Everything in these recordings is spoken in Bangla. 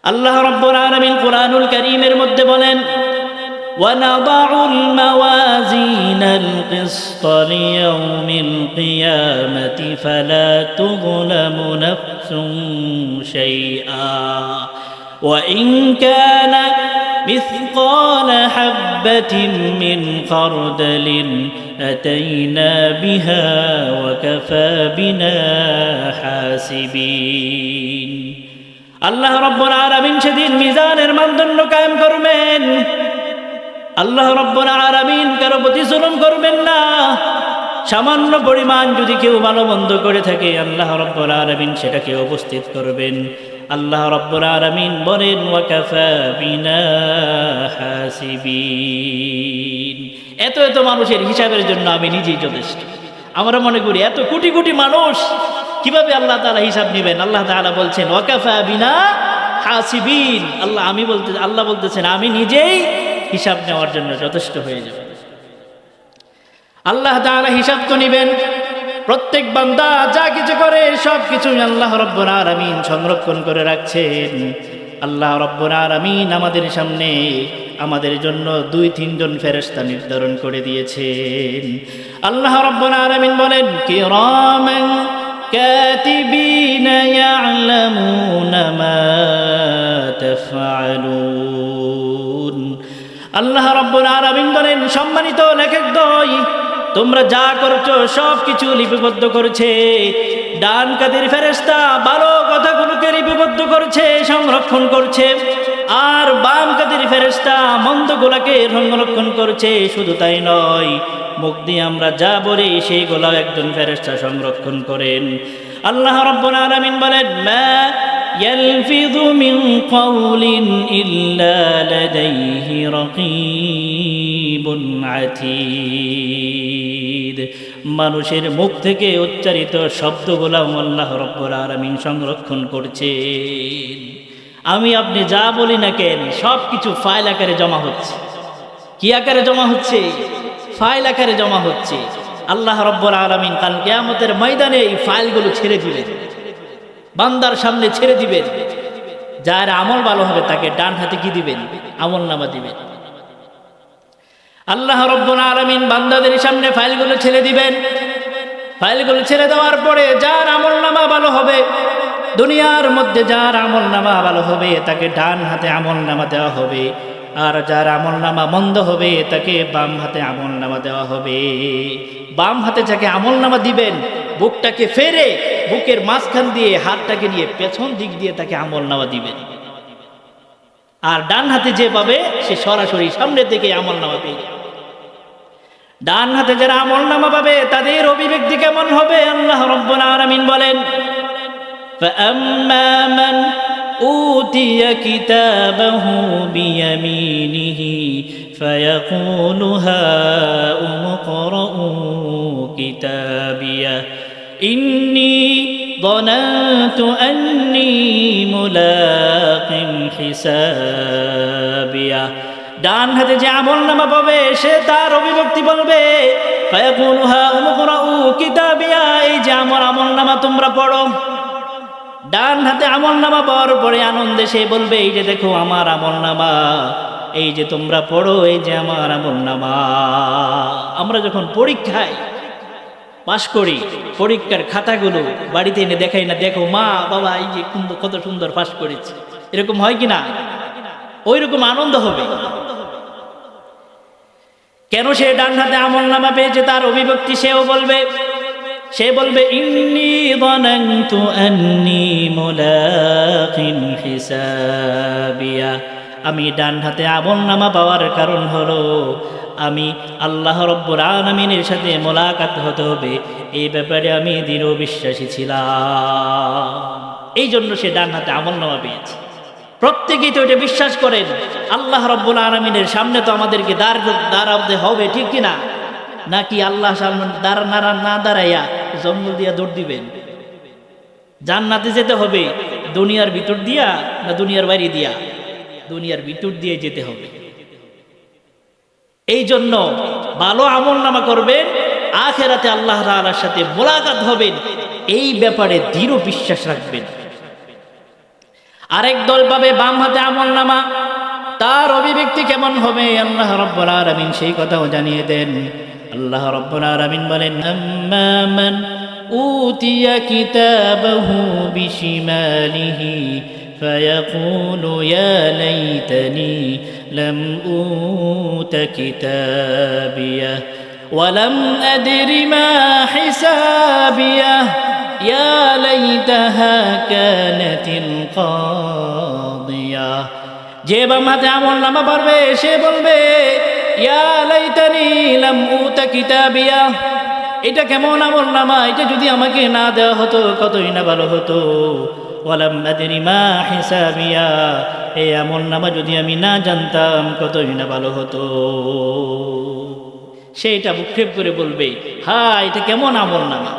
আল্লাহ রাব্বুল আলামিন কুরআনুল কারীমের মধ্যে বলেন, وَنَضَعُ الْمَوَازِينَ الْقِسْطَ لِيَوْمِ الْقِيَامَةِ فَلَا تُظْلَمُ نَفْسٌ شَيْئًا وَإِنْ كَانَ مِثْقَالَ حَبَّةٍ مِّنْ خَرْدَلٍ أَتَيْنَا بِهَا وَكَفَى بِنَا حَاسِبِينَ। আল্লাহ রাব্বুল আলামিন সেদিন মিজানের মানদণ্ড কায়েম করবেন। আল্লাহ রাব্বুল আলামিন কারো প্রতি জুলুম করবেন না। সামান্য পরিমাণ যদি কেউ ভালো মন্দ করে থাকে, আল্লাহ রাব্বুল আলামিন সেটাকে উপস্থিত করবেন। আল্লাহ রাব্বুল আলামিন বলেন, ওয়াকাফা বিনা হাসিবিন। এত এত মানুষের হিসাবের জন্য আমি নিজেই যথেষ্ট। আমরা মনে করি এত কোটি কোটি মানুষ, কিভাবে আল্লাহ তাআলা হিসাব নেবেন? আল্লাহ তাআলা বলছেন, ওয়াকাফা বিনা হাসিবিন। আল্লাহ বলতেছেন, আমি নিজেই হিসাব নেওয়ার জন্য যথেষ্ট হয়ে যাব। আল্লাহ তাআলা হিসাব তো নেবেন। প্রত্যেক বান্দা যা কিছু করে সব কিছু আল্লাহ রাব্বুল আলামিন সংরক্ষণ করে রাখছেন। আল্লাহ রাব্বুল আলামিন আমাদের সামনে আমাদের জন্য 2-3 জন ফেরেশতা নির্ধারণ করে দিয়েছেন। আল্লাহ রাব্বুল আলামিন বলেন, কিরামান কাতিবিনা ইয়ালামুনা মা তাফআলুন। আল্লাহ রাব্বুল আলামিন বলেন, সম্মানিত লেখকদ্বয়, তোমরা যা করছো সব কিছু লিপিবদ্ধ করেছে। ডান কাদের ফেরেশতা ভালো কথাগুলোকে লিপিবদ্ধ করছে, সংরক্ষণ করছে, আর বাম কাদের ফেরেশতা মন্দগুলোকে সংরক্ষণ করছে। শুধু তাই নয়, মুখ দিয়ে আমরা যা বলি সেইগুলো একজন ফেরেশতা সংরক্ষণ করেন। আল্লাহ রাব্বুল আলামিন বলেন, মা ইয়ালফিযু মিন কাওলিন ইল্লা লাদাইহি রাকীবুন আতীদ। মানুষের মুখ থেকে উচ্চারিত শব্দগুলো আল্লাহ রাব্বুল আলামিন সংরক্ষণ করছেন। আমি আপনি যা বলি না কেন সব কিছু ফাইল আকারে জমা হচ্ছে। কি আকারে জমা হচ্ছে? ফাইল আকারে জমা হচ্ছে। আল্লাহ রাব্বুল আলামিন কাল কিয়ামতের ময়দানে এই ফাইলগুলো ছেড়ে দিবেন, বান্দার সামনে ছেড়ে দিবেন। যার আমল ভালো হবে তাকে ডান হাতে কি দিবেন? আমলনামা দিবেন। আল্লাহ রাব্বুল আলামিন বান্দাদের সামনে ফাইলগুলো ছেড়ে দিবেন। ফাইলগুলো ছেড়ে দেওয়ার পরে যার আমলনামা ভালো হবে, দুনিয়ার মধ্যে যার আমলনামা ভালো হবে তাকে ডান হাতে আমলনামা দেওয়া হবে, আর যার আমলনামা মন্দ হবে তাকে বাম হাতে আমলনামা দেওয়া হবে। বাম হাতে যাকে আমলনামা দিবেন, বুকটাকে ফেরে বুকের মাঝখান দিয়ে হাতটাকে নিয়ে পেছন দিক দিয়ে তাকে আমলনামা দিবেন। আর ডান হাতে যে পাবে সে সরাসরি সামনে থেকে আমলনামা পেয়ে। ডান হাতে যারা আমলনামা পাবে তাদের অভিব্যক্তি কেমন হবে? আল্লাহ রাব্বুল আলামিন বলেন, فَأَمَّا مَنْ أُوتِيَ كِتَابَهُ بِيَمِينِهِ فَيَقُولُ هَاؤُمُ اقْرَءُوا كِتَابِيَهْ إِنِّي ظَنَنتُ أَنِّي مُلَاقٍ حِسَابِيَهْ। ডান হাতে যে আমলনামা পাবে সে তার অভিব্যক্তি বলবে, ফায়াকুলু হাউম ইকরাউ কিতাবিয়া, এই যে আমার আমলনামা তোমরা পড়ো। ডান হাতে আমলনামা পাওয়ার পরে আনন্দে সে বলবে, এই যে দেখো আমার আমলনামা, এই যে তোমরা পড়ো, এই যে আমার আমলনামা। আমরা যখন পরীক্ষায় পাশ করি, পরীক্ষার খাতাগুলো বাড়িতে এনে দেখাই না, দেখো মা বাবা এই যে কত সুন্দর পাশ করেছে, এরকম হয় কি না? ওই রকম আনন্দ হবে। কেন? সে ডান হাতে আমলনামা পেয়েছে, তার অভিব্যক্তি সেও বলবে। সে বলবে, ইন্নী যানানতু আন্নী মুলাকিন হিসাবিয়া। আমি ডান হাতে আমলনামা পাওয়ার কারণ হলো আমি আল্লাহ রাব্বুল আলামিনের সাথে মোলাকাত হতে হবে, এই ব্যাপারে আমি দৃঢ় বিশ্বাসী ছিলাম। এই জন্য সে ডান হাতে আমলনামা পেয়েছে। প্রত্যেকেই তো এটা বিশ্বাস করেন। আল্লাহ রাব্বুল আলামিনের সামনে তো আমাদেরকে দাঁড়াতে হবে, ঠিক কিনা? নাকি আল্লাহ সামনে না দাঁড়াইয়া জঙ্গল দিয়া দৌড় দিবেন? জান্নাতে যেতে হবে দুনিয়ার ভিতর দিয়া না দুনিয়ার বাইরে দিয়া? দুনিয়ার ভিতর দিয়ে যেতে হবে। এই জন্য ভালো আমলনামা করবেন, আখিরাতে আল্লাহ তাআলার সাথে মোলাকাত হবেন, এই ব্যাপারে দৃঢ় বিশ্বাস রাখবেন। আরেক দল পাবে বাম হাতে আমলনামা, তার অভিব্যক্তি কেমন হবে আল্লাহ রাব্বুল আলামিন সেই কথাও জানিয়ে দেন। আল্লাহ রাব্বুল আলামিন বলেন, আম্মা মান উতিয়া কিতাবাহু বিশিমালিহি ফায়াকুলু ইয়া লাইতানি লাম উতা কিতাবিয়াহ ওয়া লাম আদরি মা হিসাবিয়াহ ইয়া লাইতাহা কানাতিল কাদিয়াহ। যে বাম হাতে আমলনামা পারবে সে বলবে, ইয়া লাইতানি লাম উতা কিতাবিয়া, এটা কেমন আমলনামা, এটা যদি আমাকে না দেওয়া হতো কতই না ভালো হতো। ওয়ালাম আদরি মা হিসাবিয়া, এই আমলনামা যদি আমি না জানতাম কতই না ভালো হতো। সেইটা বুকক্ষেপ করে বলবে, হ্যাঁ এটা কেমন আমলনামা।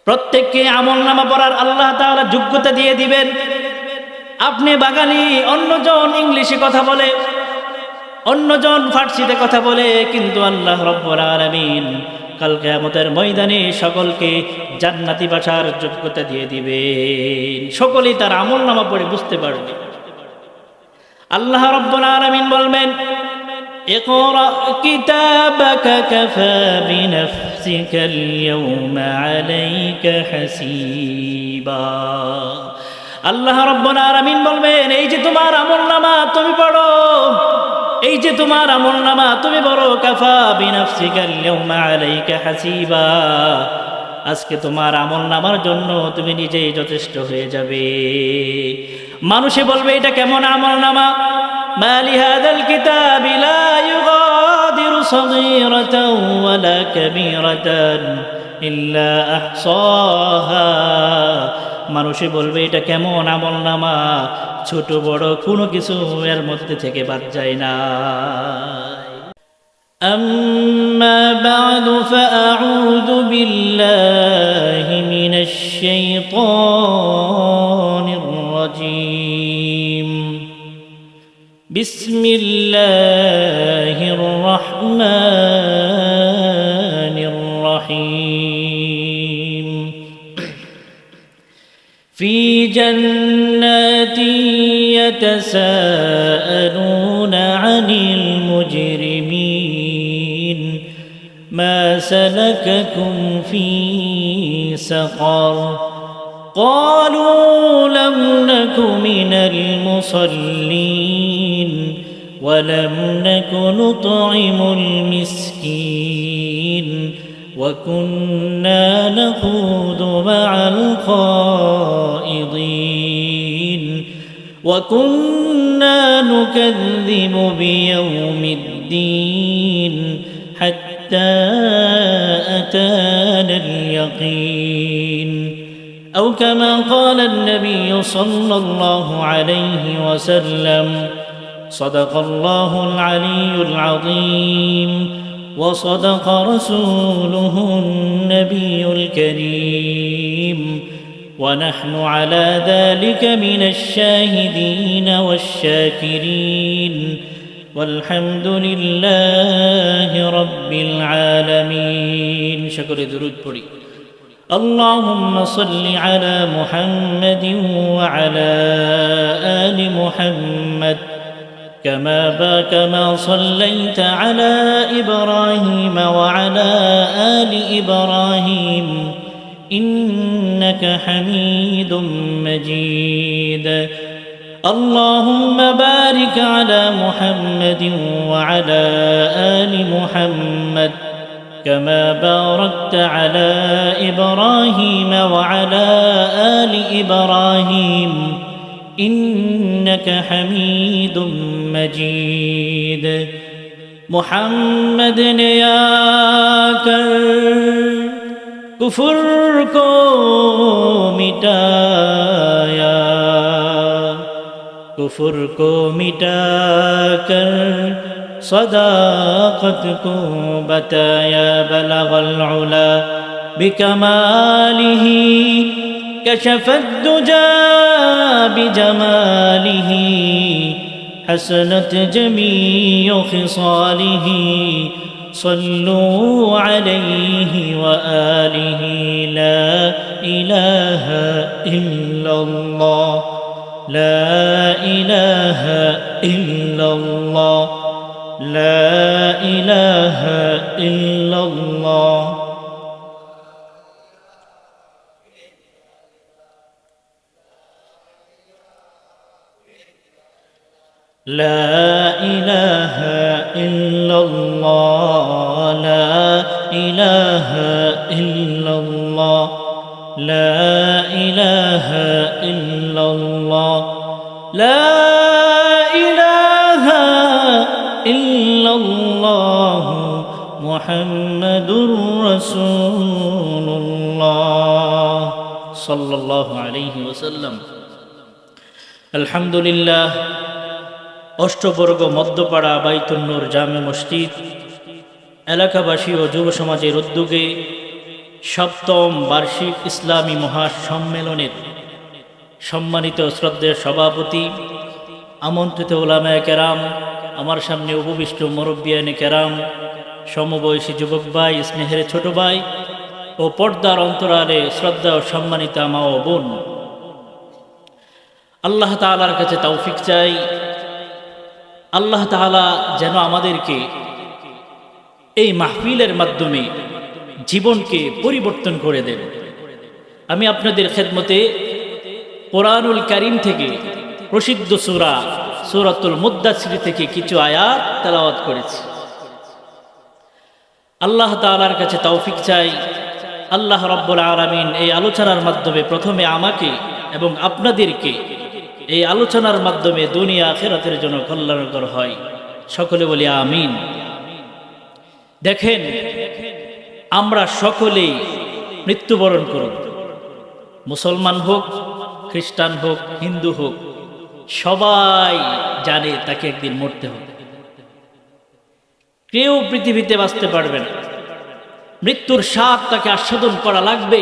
প্রত্যেককে আমলনামা পড়ার আল্লাহ তাআলা যোগ্যতা দিয়ে দিবেন। আপনি বাঙালি, অন্যজন ইংলিশে কথা বলে, অন্যজন ফার্সিতে কথা বলে, কিন্তু আল্লাহ রাব্বুল আলামিন কাল কিয়ামতের ময়দানে সকলকে জান্নাতি ভাষার যোগ্যতা দিয়ে দিবেন। সকলেই তার আমলনামা পড়ে বুঝতে পারবে। আল্লাহ রাব্বুল আলামিন বলবেন, ইকরা কিতাবাকা কাফা বিনাফসিকাল ইয়াওমা আলাইকা হাসিবা। আল্লাহ রাব্বুল আলামিন বলবেন, এই যে তোমার আমলনামা তুমি পড়ো, এই যে তোমার আমলনামা তুমি পড়ো, কাফা বিনাফসিকাল ইয়াওমা আলাইকা হাসিবা, আজকে তোমার আমলনামার জন্য তুমি নিজেই যথেষ্ট হয়ে যাবে। মানুষে বলবে, এটা কেমন আমলনামা, মা লিহাদাল কিতাবি লা ইউগাদিরু সগীরাতাও ওয়ালা কাবীরাতান ইল্লা আহসাহা। মানুষে বলবে, এটা কেমন আমলনামা, ছোট বড় কোনো কিছু এর মধ্যে থেকে বাদ যায় না। আম্মা বা'দু ফাআউযু বিল্লাহি মিনাশ শাইতানির রাজীম। বিসমিল্লাহির রাহমানির রাহিম। في جنات يتساءلون عن المجرمين ما سلككم في سقر قالوا لم نك من المصلين ولم نك نطعم المسكين وكنا نخوض مع الخائضين وكنا نكذب بيوم الدين حتى أتانا اليقين أو كما قال النبي صلى الله عليه وسلم صدق الله العلي العظيم وصدق رسوله النبي الكريم ونحن على ذلك من الشاهدين والشاكرين والحمد لله رب العالمين. شكر درود পড়ি। اللهم صل على محمد وعلى آل محمد كما صليت على إبراهيم وعلى آل إبراهيم إنك حميد مجيد. اللهم بارك على محمد وعلى آل محمد كما باركت على إبراهيم وعلى آل إبراهيم إنك حميد مجيد. محمد نے آ کر کفر کو مٹایا، کفر کو مٹا کر صداقت کو بتایا. بلغ العلا بكماله كشف الدجى بجماله حسنت جميع خصاله. صلوا عليه وآله لا ইলাহা ইল্লাল্লাহ লা ইলাহা ইল্লাল্লাহ লা ইলাহা ইল্লাল্লাহ لا إله إلا الله لا إله إلا الله لا إله إلا الله لا إله إلا الله محمد رسول الله صلى الله عليه وسلم الحمد لله অষ্টবর্গ মধ্যপাড়া বাইতুন নূর জামে মসজিদ এলাকাবাসী ও যুব সমাজের উদ্যোগে সপ্তম বার্ষিক ইসলামী মহাসম্মেলনের সম্মানিত শ্রদ্ধেয় সভাপতি, আমন্ত্রিত উলামায়ে কেরাম, আমার সামনে উপবিষ্ট মুরব্বিয়ানে কেরাম, সমবয়সী যুবক ভাই, স্নেহের ছোট ভাই ও পর্দার অন্তরালে শ্রদ্ধা ও সম্মানিত মা ও বোন, আল্লাহ তাআলার কাছে তৌফিক চাই আল্লাহ তাআলা যেন আমাদেরকে এই মাহফিলের মাধ্যমে জীবনকে পরিবর্তন করে দেন। আমি আপনাদের খেদমতে কোরআনুল কারীম থেকে প্রসিদ্ধ সূরাতুল মুদ্দাসির থেকে কিছু আয়াত তেলাওয়াত করেছি। আল্লাহ তাআলার কাছে তৌফিক চাই আল্লাহ রাব্বুল আলামিন এই আলোচনার মাধ্যমে প্রথমে আমাকে এবং আপনাদেরকে এই আলোচনার মাধ্যমে দুনিয়া আখিরাতের জন্য কল্যাণকর হয়। সকলে বলি আমিন। দেখেন, আমরা সকলেই মৃত্যুবরণ করব, মুসলমান হোক, খ্রিস্টান হোক, হিন্দু হোক, সবাই জানে তাকে একদিন মরতে হবে। কেউ পৃথিবীতে বাঁচতে পারবে না, মৃত্যুর স্বাদ তাকে আস্বাদন করা লাগবে,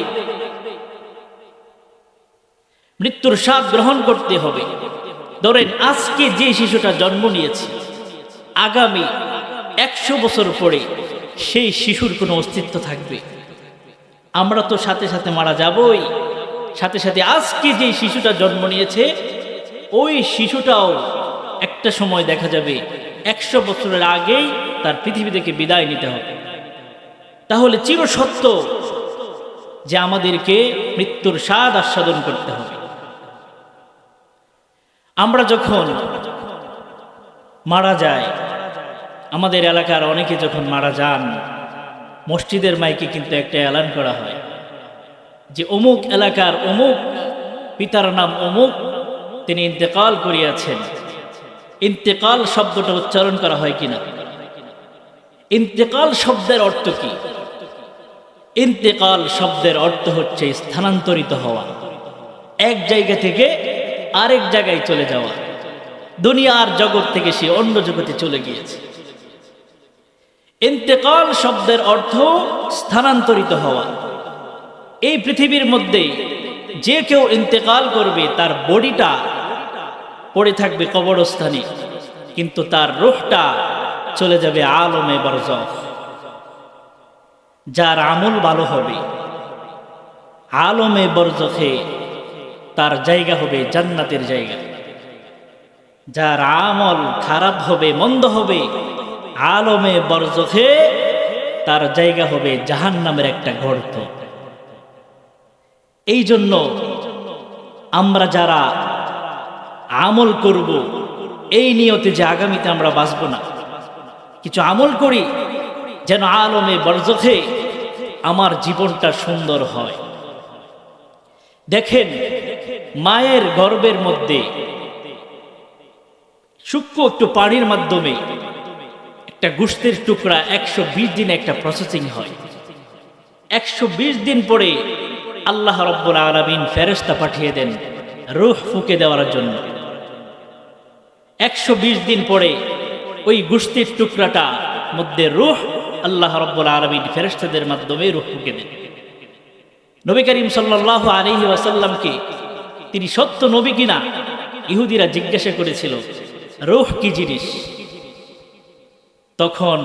মৃত্যুর স্বাদ গ্রহণ করতে হবে। ধরেন আজকে যে শিশুটা জন্ম নিয়েছে, আগামী 100 বছর পরে সেই শিশুর কোনো অস্তিত্ব থাকবে? আমরা তো সাথে সাথে মারা যাবই, সাথে সাথে আজকে যে শিশুটা জন্ম নিয়েছে ওই শিশুটাও একটা সময় দেখা যাবে 100 বছরের আগেই তার পৃথিবী থেকে বিদায় নিতে হবে। তাহলে চিরসত্য যে আমাদেরকে মৃত্যুর স্বাদ আস্বাদন করতে হবে। আমরা যখন মারা যাই, আমাদের এলাকার অনেকে যখন মারা যান, মসজিদের মাইকে কিন্তু একটা এলান করা হয় যে অমুক এলাকার অমুক পিতার নাম অমুক, তিনি ইন্তেকাল করিয়াছেন। ইন্তেকাল শব্দটা উচ্চারণ করা হয় কিনা? ইন্তেকাল শব্দের অর্থ কি? ইন্তেকাল শব্দের অর্থ হচ্ছে স্থানান্তরিত হওয়া, এক জায়গা থেকে আরেক জায়গায় চলে যাওয়া। দুনিয়ার জগৎ থেকে সে অন্য জগতে চলে গিয়েছে। ইন্তেকাল শব্দের অর্থ স্থানান্তরিত হওয়া। এই পৃথিবীর মধ্যে যে কেউ ইন্তেকাল করবে, তার বডিটা পড়ে থাকবে কবরস্থানে, কিন্তু তার রূহটা চলে যাবে আলমে বরজখ। যার আমল ভালো হবে, আলমে বরজখে তার জায়গা হবে জান্নাতের জায়গা। যার আমল খারাপ হবে, মন্দ হবে, আলমে বরজখে তার জায়গা হবে জাহান্নামের একটা গর্ত। এই জন্য আমরা যারা আমল করব এই নিয়তে যে আগামীতে আমরা বাঁচব না, কিছু আমল করি যেন আলমে বরজখে আমার জীবনটা সুন্দর হয়। দেখেন, মায়ের গর্ভের মধ্যে সূক্ষ্ম একটু পানির মাধ্যমে একটা গোশতের টুকরা 120 দিনে একটা প্রসেসিং হয়। 120 দিন পরে আল্লাহ রাব্বুল আলামিন ফেরেশতা পাঠিয়ে দেন রূহ ফুঁকে দেওয়ার জন্য। 120 দিন পরে ওই গোশতের টুকরাটা মধ্যে রূহ আল্লাহ রাব্বুল আলামিন ফেরেশতাদের মাধ্যমে রূহ ফুঁকে দেন। নবী করিম সাল্লাল্লাহু আলাইহি ওয়াসাল্লামকে তিনি সত্য নবী কিনা ইহুদিরা জিজ্ঞাসা করেছিল, রূহ কি জিনিস? তখন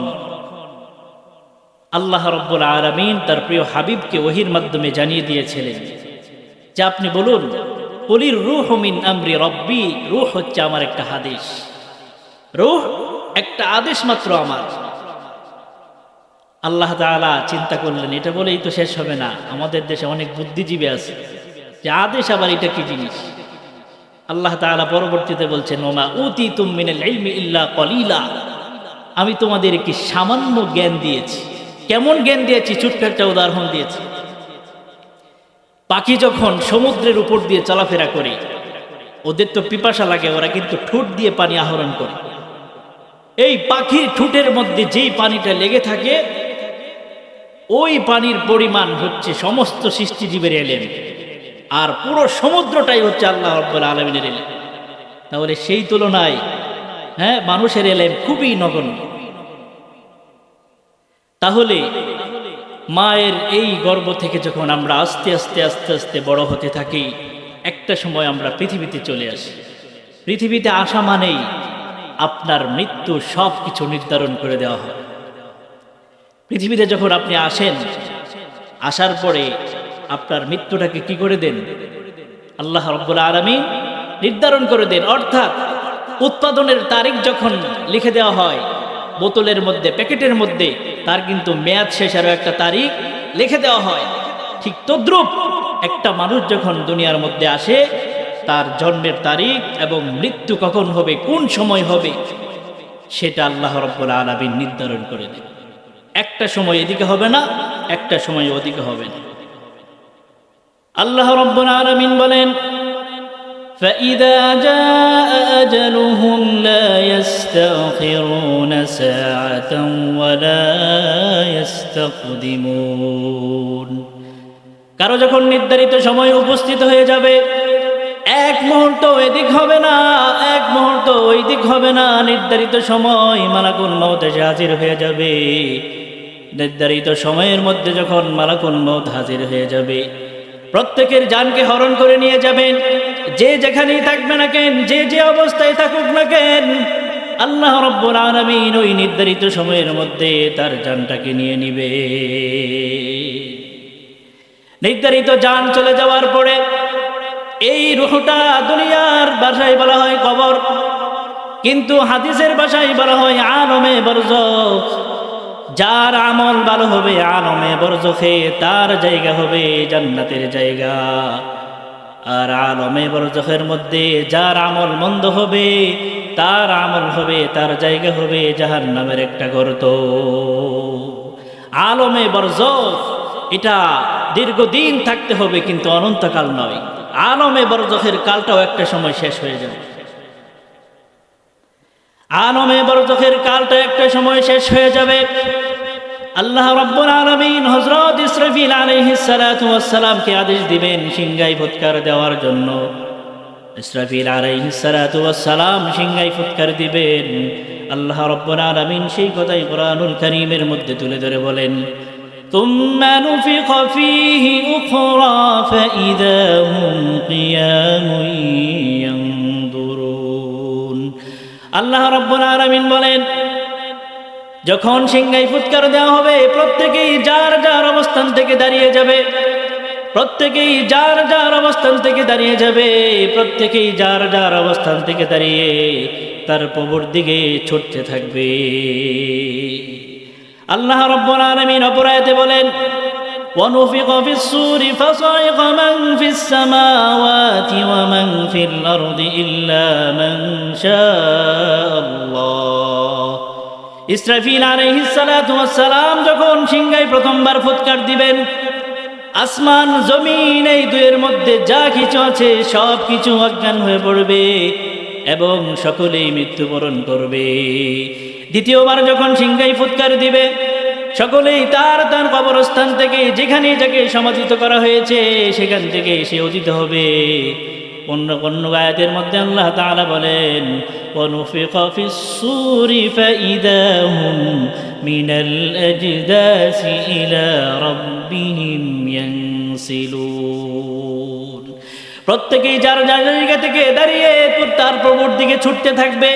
আল্লাহ রাব্বুল আলামিন তার প্রিয় হাবিবকে ওহীর মাধ্যমে জানিয়ে দিয়েছিলেন যে আপনি বলুন, কুলির রূহু মিন আমরি রব্বি, রূহ হচ্ছে আমার একটা হাদিস, রূহ একটা আদেশ মাত্র আমার। আল্লাহ তাআলা চিন্তা করলেন, এটা বলেই তো শেষ হবে না, আমাদের দেশে অনেক বুদ্ধিজীবী আছে যে আদেশ আবার এটা কি জিনিস। আল্লাহ তাআলা পরবর্তীতে বলছেন, ওমা উতিতুম মিনাল ইলমি ইল্লা কলিলা, আমি তোমাদেরকে সামান্য জ্ঞান দিয়েছি। কেমন জ্ঞান দিয়েছি? ছোট্ট একটা উদাহরণ দিয়েছি। পাখি যখন সমুদ্রের উপর দিয়ে চলাফেরা করে, ওদের তো পিপাসা লাগে, ওরা কিন্তু ঠোঁট দিয়ে পানি আহরণ করে। এই পাখির ঠোঁটের মধ্যে যেই পানিটা লেগে থাকে, ওই পানির পরিমাণ হচ্ছে সমস্ত সৃষ্টিজীবের এলেম, আর পুরো সমুদ্রটাই হচ্ছে আল্লাহ রাব্বুল আলামিনের এলেম। তাহলে সেই তুলনায় মানুষের এলেম খুবই নগণ্য। তাহলে মায়ের এই গর্ভ থেকে যখন আমরা আস্তে আস্তে আস্তে আস্তে বড় হতে থাকি, একটা সময় আমরা পৃথিবীতে চলে আসি। পৃথিবীতে আসা মানেই আপনার মৃত্যু সব কিছু নির্ধারণ করে দেওয়া হয়। পৃথিবীতে যখন আপনি আসেন, আসার পরে আপনার মৃত্যুটাকে কি করে দেন? আল্লাহ রাব্বুল আলামিন নির্ধারণ করে দেন। অর্থাৎ উৎপাদনের তারিখ যখন লিখে দেওয়া হয় বোতলের মধ্যে, প্যাকেটের মধ্যে, তার কিন্তু মেয়াদ শেষেরও একটা তারিখ লিখে দেওয়া হয়। ঠিক তদ্রূপ একটা মানুষ যখন দুনিয়ার মধ্যে আসে, তার জন্মের তারিখ এবং মৃত্যু কখন হবে, কোন সময় হবে, সেটা আল্লাহ রাব্বুল আলামিন নির্ধারণ করে দেন। একটা সময় এদিকে হবে না, একটা সময় ওদিকে হবে না। আল্লাহ রাব্বুল আলামিন বলেন, فَإِذَا جَاءَ أَجَلُهُمْ لَا يَسْتَأْخِرُونَ سَاعَةً وَلَا يَسْتَقْدِمُونَ। কারো যখন নির্ধারিত সময় উপস্থিত হয়ে যাবে, এক মুহূর্ত এদিক হবে না, এক মুহূর্ত ওই দিক হবে না। নির্ধারিত সময় মালাকুল মউত এসে হাজির হয়ে যাবে। নির্ধারিত সময়ের মধ্যে যখন মালাকুল মউত হাজির হয়ে যাবে, প্রত্যেকের জানকে হরণ করে নিয়ে যাবেন। যে যেখানেই থাকবে না কেন, যে যে অবস্থায় থাকুক না কেন, আল্লাহ রাব্বুল আলামিন ওই নির্ধারিত সময়ের মধ্যে তার জানটাকে নিয়ে নিবে। নির্ধারিত জান চলে যাওয়ার পরে এই রূহটা দুনিয়ার ভাষায় বলা হয় কবর, কিন্তু হাদিসের ভাষায় বলা হয় আলমে বরজখ। যার আমল ভালো হবে আলমে বরজখে, তার জায়গা হবে জান্নাতের জায়গা। আর আলমে বরজখের মধ্যে যার আমল মন্দ হবে, তার আমল হবে, তার জায়গা হবে জাহান্নামের একটা গর্ত। আলমে বরজখ এটা দীর্ঘদিন থাকতে হবে, কিন্তু অনন্তকাল নয়। আলমে বরজখের কালটাও একটা সময় শেষ হয়ে যাবে। আলমে বরজখের কালটা একটা সময় শেষ হয়ে যাবে। আল্লাহ রাব্বুল আলামিন হযরত ইসরাফিল আলাইহিস সালাতু ওয়াস সালামকে আদেশ দিবেন সিংহায় ফুৎকার দেওয়ার জন্য। ইসরাফিল আলাইহিস সালাতু ওয়াস সালাম সিংহায় ফুৎকার দিবেন। আল্লাহ রাব্বুল আলামিন সেই কথাই কোরআনুল কারীমের মধ্যে তুলে ধরে বলেন, তুম্মা নুফিখা ফীহি উখরা ফাইযা হুম কিয়ামুন ইয়ানদুরুন। আল্লাহ রাব্বুল আলামিন বলেন, যখন সিংহায় ফুৎকার দেওয়া হবে, প্রত্যেকেই যার যার অবস্থান থেকে দাঁড়িয়ে যাবে। প্রত্যেকেই যার যার অবস্থান থেকে দাঁড়িয়ে যাবে। প্রত্যেকেই যার যার অবস্থান থেকে দাঁড়িয়ে তার প্রভুর দিকে ছুটতে থাকবে। আল্লাহ রাব্বুল আলামিন অপর আয়াতে বলেন, وَنُفِخَ فِي الصُّورِ فَصَعِقَ مَن فِي السَّمَاوَاتِ وَمَن فِي الْأَرْضِ إِلَّا مَن شَاءَ اللَّهُ। ইসরাফিল আলাইহিস সালাতু ওয়াস সালাম যখন সিংহায় প্রথমবার ফুৎকার দিবেন, আসমান জমিন এই দুয়ের মধ্যে যা কিছু আছে সব কিছু অজ্ঞান হয়ে পড়বে এবং সকলেই মৃত্যুবরণ করবে। দ্বিতীয়বার যখন সিংহায় ফুৎকার দিবে, সকলেই তার তার কবরস্থান থেকে, যেখানে যাকে সমাধিত করা হয়েছে সেখান থেকে সে উদিত হবে। অন্য আয়াতের মধ্যে আল্লাহ তাআলা বলেন, وَنُفِخَ فِي الصُّورِ فَإِذَا هُمْ مِنَ الْأَجْدَاثِ إِلَى رَبِّهِمْ يَنسِلُونَ। প্রত্যেকেই যার যার জায়গা থেকে দাঁড়িয়ে তার প্রভুর দিকে ছুটতে থাকবে।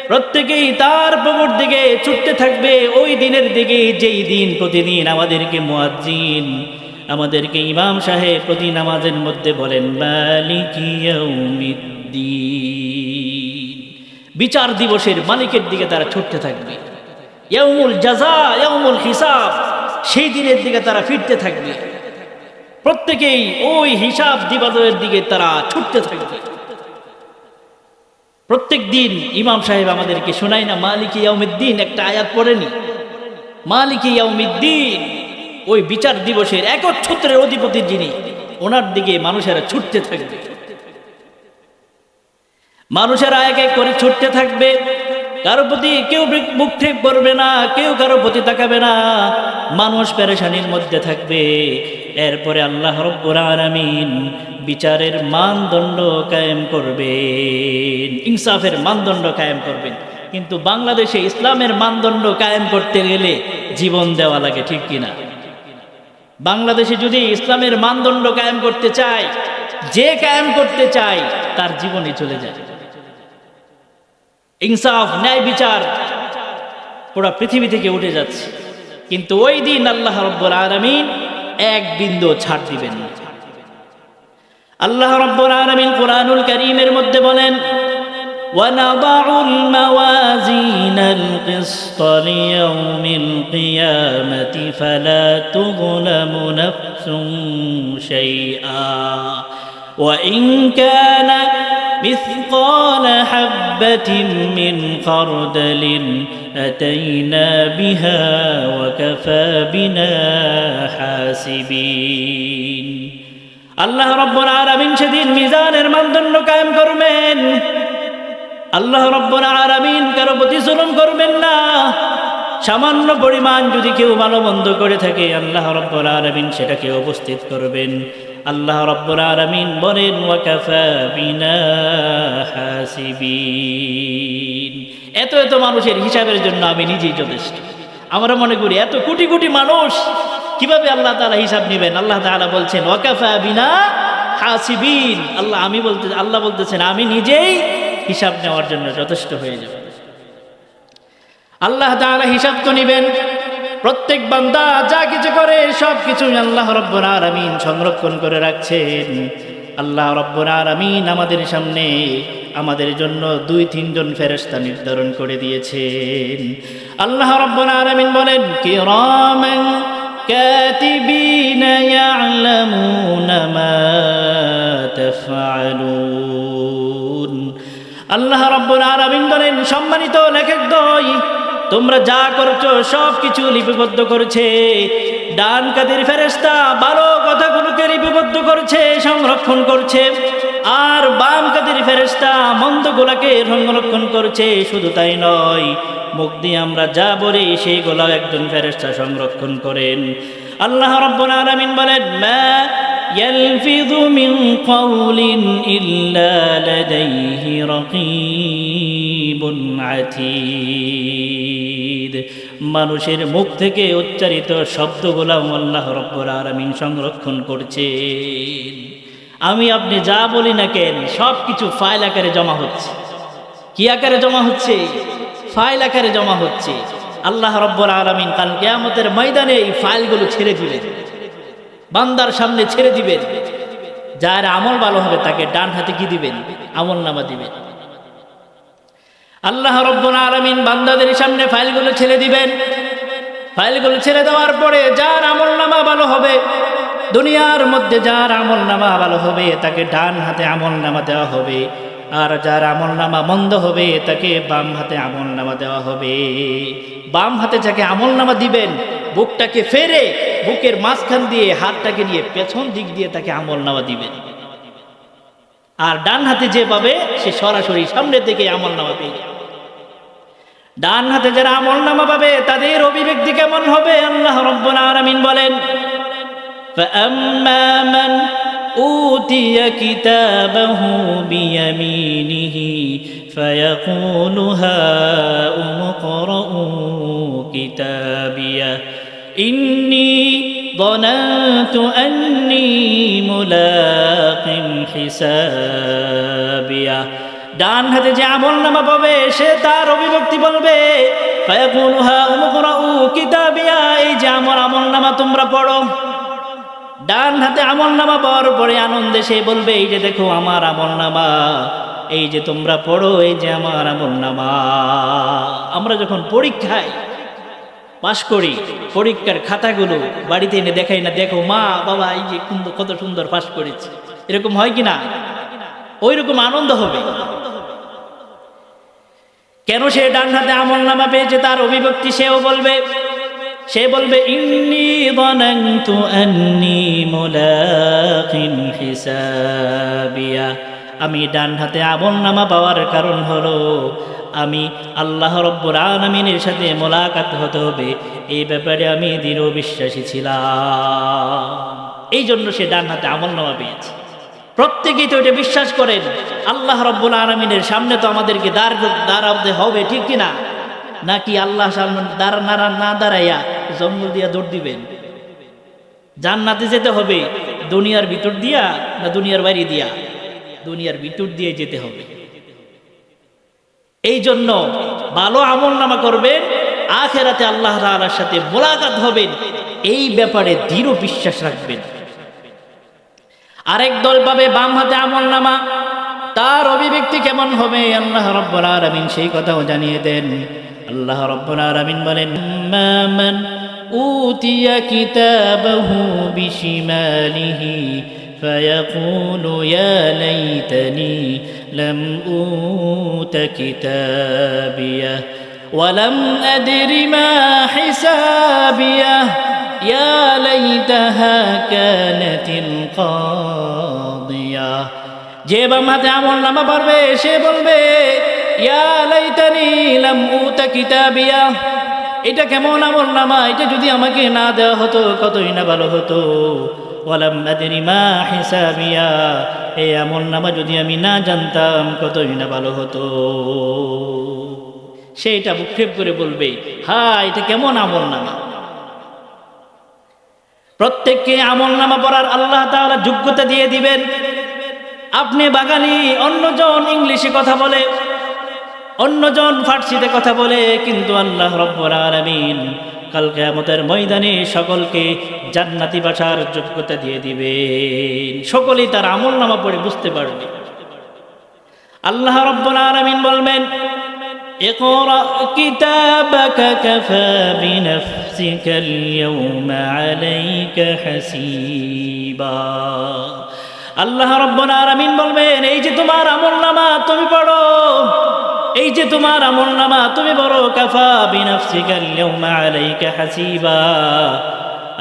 প্রত্যেকেই তার প্রভুর দিকে ছুটতে থাকবে, ওই দিনের দিকে যেই দিন প্রতিদিন আমাদেরকে মুয়াজ্জিন, আমাদেরকে ইমাম সাহেব প্রতি নামাজের মধ্যে বলেন মালিকি ইয়াউমিদ্দিন, বিচার দিবসের মালিকের দিকে তারা ছুটতে থাকবে। ইয়াউমুল জাযা, ইয়াউমুল হিসাব, সেই দিনের দিকে তারা ফিরতে থাকবে। প্রত্যেকেই ওই হিসাব দিবসের দিকে তারা ছুটতে থাকবে। প্রত্যেক দিন ইমাম সাহেব আমাদেরকে শোনায় না মালিকি ইয়াউমিদ্দিন, একটা আয়াত পড়েনি? মালিকি ইয়াউমিদ্দিন, ওই বিচার দিবসের একচ্ছত্রের অধিপতি যিনি, ওনার দিকে মানুষেরা ছুটতে থাকবে। মানুষেরা এক এক করে ছুটতে থাকবে, কারো প্রতি কেউ মুখক্ষেপ করবে না, কেউ কারো প্রতি তাকাবে না, মানুষ পেরেশানির মধ্যে থাকবে। এরপরে আল্লাহ রাব্বুল আলামিন বিচারের মানদণ্ড কায়েম করবেন, ইনসাফের মানদণ্ড কায়েম করবেন। কিন্তু বাংলাদেশে ইসলামের মানদণ্ড কায়েম করতে গেলে জীবন দেওয়া লাগে, ঠিক কিনা? বাংলাদেশে যদি ইসলামের মানদণ্ড কায়েম করতে চায়, যে কায়েম করতে চায় তার জীবনে চলে যায়। ইনসাফ, ন্যায় বিচার পুরো পৃথিবী থেকে উঠে যাচ্ছে। কিন্তু ওই দিন আল্লাহ রাব্বুল আলামিন এক বিন্দু ছাড় দিবেন না। আল্লাহ রাব্বুল আলামিন কুরআনুল কারীমের মধ্যে বলেন وَنَضَعُ الْمَوَازِينَ الْقِسْطَ لِيَوْمِ الْقِيَامَةِ فَلَا تُظْلَمُ نَفْسٌ شَيْئًا وَإِنْ كَانَ مثقال حبة من خردل أتينا بها وكفى بنا حاسبين। আল্লাহ রাব্বুল আলামিন সেদিন মিজানের মানদণ্ড কায়েম করবেন। আল্লাহ রাব্বুল আলামিন কারো প্রতি জুলুম করবেন না। সামান্য পরিমাণ যদি কেউ ভালো মন্দ করে থাকে, আল্লাহ রাব্বুল আলামিন সেটাকে উপস্থিত করবেন। আল্লাহ রাব্বুল আলামিন বলেন ওয়াকাফা বিনা হাসিবিন, এত এত মানুষের হিসাবের জন্য আমি নিজেই যথেষ্ট। আমরা মনে করি এত কোটি কোটি মানুষ, কিভাবে আল্লাহ তাআলা হিসাব নেবেন? আল্লাহ তাআলা বলছেন ওয়াকাফা বিনা হাসিবিন, আল্লাহ বলতেছেন আমি নিজেই হিসাব নেওয়ার জন্য যথেষ্ট হয়ে যাব। আল্লাহ তাআলা হিসাব তো নেবেন। প্রত্যেক বান্দা যা কিছু করে সব কিছু আল্লাহ রাব্বুল আলামিন সংরক্ষণ করে রাখছেন। আল্লাহ রাব্বুল আলামিন আমাদের সামনে আমাদের জন্য 2-3 জন ফেরেশতা নির্ধারণ করে দিয়েছেন। আল্লাহ রাব্বুল আলামিন বলেন কিরামান কাতিবিনা ইয়ালামুনা মা তাফআলুন। আল্লাহ রাব্বুল আলামিন বলেন সম্মানিত লেখকদ্বয়, তোমরা যা করছো সব কিছু লিপিবদ্ধ করেছে। ডান কাদের ফেরেশতা ভালো কথাগুলোকে লিপিবদ্ধ করছে, সংরক্ষণ করছে, আর বাম কাদের ফেরেশতা মন্দগুলোকে সংরক্ষণ করছে। শুধু তাই নয়, মুখ দিয়ে আমরা যা বলি সেইগুলো একজন ফেরেশতা সংরক্ষণ করেন। আল্লাহ রাব্বুল আলামিন বলেন মা ইয়ালফিযু মিন কাওলিন ইল্লা লাদাইহি রাকীবুন আতীদ। মানুষের মুখ থেকে উচ্চারিত শব্দগুলো আল্লাহ রাব্বুল আলামিন সংরক্ষণ করছেন। আমি আপনি যা বলি না কেন সব কিছু ফাইল আকারে জমা হচ্ছে। কি আকারে জমা হচ্ছে? ফাইল আকারে জমা হচ্ছে। আল্লাহ রাব্বুল আলামিন কাল কিয়ামতের ময়দানে এই ফাইলগুলো ছেড়ে দিবেন, বান্দার সামনে ছেড়ে দিবেন। যার আমল ভালো হবে তাকে ডান হাতে কি দিবেন? আমলনামা দিবেন। আল্লাহ রাব্বুল আলামিন বান্দাদের সামনে ফাইলগুলো ছেড়ে দিবেন। ফাইলগুলো ছেড়ে দেওয়ার পরে যার আমলনামা ভালো হবে, দুনিয়ার মধ্যে যার আমলনামা ভালো হবে তাকে ডান হাতে আমলনামা দেওয়া হবে, আর যার আমলনামা মন্দ হবে তাকে বাম হাতে আমলনামা দেওয়া হবে। বাম হাতে যাকে আমলনামা দিবেন, বুকটাকে ফেরে বুকের মাঝখান দিয়ে হাতটাকে নিয়ে পেছন দিক দিয়ে তাকে আমলনামা দিবেন। আর ডান হাতে যে পাবে সে সরাসরি সামনে থেকে আমলনামা পেয়ে যাবে। ডান হাতে যারা আমলনামা পাবে তাদের অভিব্যক্তি কেমন হবে? আল্লাহ রাব্বুল আলামিন বলেন فَأَمَّا مَنْ أُوتِيَ كِتَابَهُ بِيَمِينِهِ فَيَقُولُ هَاؤُمُ اقْرَءُوا كِتَابِيَهْ إِنِّي ظَنَنتُ أَنِّي مُلَاقٍ حِسَابِيَهْ। ডান হাতে যে আমলনামা পাবে সে তার অভিব্যক্তি বলবে, ফায়াকুলু হা উমকরাউ কিতাবিয়া, এই যে আমার আমলনামা তোমরা পড়ো। ডান হাতে আমলনামা পাওয়ার পরে আনন্দে সে বলবে, এই যে দেখো আমার আমলনামা, এই যে তোমরা পড়ো, এই যে আমার আমলনামা। আমরা যখন পরীক্ষায় পাশ করি, পরীক্ষার খাতাগুলো বাড়িতে এনে দেখাই না, দেখো মা বাবা এই যে কত সুন্দর পাশ করেছে, এরকম হয় কি না? ওই রকম আনন্দ হবে। কেন সে ডান হাতে আমলনামা পেয়েছে তার অভিব্যক্তি সেও বলবে, সে বলবে, ইন্নী যানানতু আন্নী মুলাকিন হিসাবিয়া, আমি ডান হাতে আমলনামা পাওয়ার কারণ হলো আমি আল্লাহ রাব্বুল আলামিনের সাথে মোলাকাত হতে হবে, এই ব্যাপারে আমি দৃঢ় বিশ্বাসী ছিলাম। এই জন্য সে ডান হাতে আমলনামা পেয়েছে। প্রত্যেকেই তো এটা বিশ্বাস করেন, আল্লাহ রাব্বুল আলামিনের সামনে তো আমাদেরকে দাঁড়াতে হবে, ঠিক কিনা? নাকি আল্লাহ সামনে না দাঁড়াইয়া জঙ্গল দিয়া দৌড় দিবেন? জান্নাতে যেতে হবে দুনিয়ার ভিতর দিয়া না দুনিয়ার বাইরে দিয়া? দুনিয়ার ভিতর দিয়ে যেতে হবে। এই জন্য ভালো আমলনামা করবেন, আখিরাতে আল্লাহ তাআলার সাথে মোলাকাত হবেন, এই ব্যাপারে দৃঢ় বিশ্বাস রাখবেন। আরেক দল পাবে বাম হাতে আমলনামা, তার অভিব্যক্তি কেমন হবে আল্লাহ রাব্বুল আলামিন সেই কথাও জানিয়ে দেন। আল্লাহ রাব্বুল আলামিন বলেন, মান উতিয়া কিতাবাহু বিশিমালিহি ফায়াকুলু ইয়া লাইতানি লাম উতা কিতাবিয়া ওয়া লাম আদরি মা হিসাবিয়া ইয়া লাইতাহা কানাতিল কাদিয়া। যে বাম হাতে আমলনামা পড়বে সে বলবে, ইয়া লাইতানি লাম উতা কিতাবিয়া, এটা কেমন আমলনামা, এটা যদি আমাকে না দেওয়া হতো কতই না ভালো হতো। ওয়ালাম আদরি মা হিসাবিয়া, এই আমলনামা যদি আমি না জানতাম কতই না ভালো হতো। সেইটা বুকক্ষেপ করে বলবে, হ্যাঁ এটা কেমন আমলনামা। প্রত্যেককে আমলনামা পড়ার আল্লাহ তাআলা যোগ্যতা দিয়ে দিবেন। আপনি বাঙালি, অন্যজন ইংলিশে কথা বলে, অন্যজন ফার্সিতে কথা বলে, কিন্তু আল্লাহ রাব্বুল আলামিন কাল কিয়ামতের ময়দানে সকলকে জান্নাতি ভাষার যোগ্যতা দিয়ে দিবেন। সকলেই তার আমলনামা পড়ে বুঝতে পারবে। আল্লাহ রাব্বুল আলামিন বলবেন, ইকরা কিতাবাকা কাফা বিনাফসিকাল ইয়াওমা আলাইকা হাসিবা। আল্লাহ রাব্বুল আলামিন বলবেন, এই যে তোমার আমলনামা তুমি পড়ো, এই যে তোমার আমলনামা তুমি পড়ো, কাফা বিনাফসিকাল ইয়াওমা আলাইকা হাসিবা,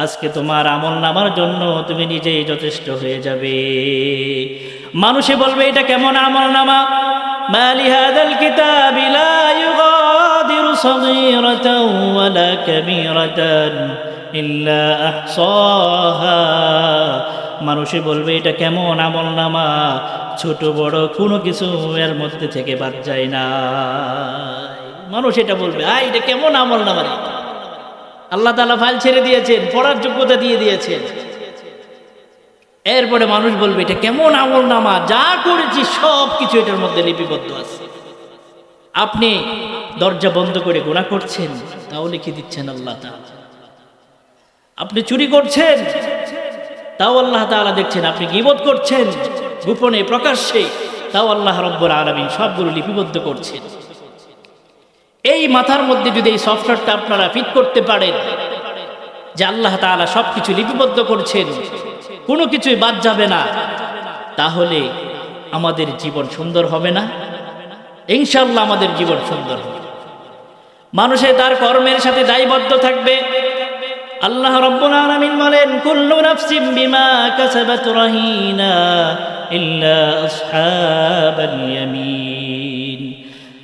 আজকে তোমার আমলনামার জন্য তুমি নিজেই যথেষ্ট হয়ে যাবে। মানুষে বলবে, এটা কেমন আমলনামা, মালি হাদাল কিতাবি লা ইউগাদিরু সগীরাতান ওয়ালা কাবীরাতান ইল্লা আহসাহা। মানুষে বলবে, এটা কেমন আমলনামা, ছোট বড় কোনো কিছু এর মধ্যে থেকে বাদ যায় না। মানুষ এটা বলবে, এটা কেমন আমলনামা রে। আল্লাহ তাআলা ফাইল ছেড়ে দিয়েছেন, পড়ার যোগ্যতা দিয়ে দিয়েছেন। এরপরে মানুষ বলবে, এটা কেমন আমলনামা, যা করেছি সব কিছু এটার মধ্যে লিপিবদ্ধ আছে। আপনি দরজা বন্ধ করে গুনাহ করছেন, তাও লিখে দিচ্ছেন আল্লাহ তাআলা। আপনি চুরি করছেন, তাও আল্লাহ তাআলা দেখছেন। আপনি গীবত করছেন গোপনে প্রকাশ্যে, তাও আল্লাহ রাব্বুল আলামিন সবগুলো লিপিবদ্ধ করছেন। এই মাথার মধ্যে যদি এই সফটওয়্যারটা আপনারা ফিট করতে পারেন যে আল্লাহ তাআলা সবকিছু লিপিবদ্ধ করছেন, কোনো কিছুই বাদ যাবে না, তাহলে আমাদের জীবন সুন্দর হবে না? ইনশাআল্লাহ আমাদের জীবন সুন্দর হবে। মানুষে তার কর্মের সাথে দায়বদ্ধ থাকবে। আল্লাহ রাব্বুল আলামিন বলেন, কুল্লু নাফসিন বিমা কাসাবাত রাহিনা ইল্লা আসহাবাল ইয়ামিন।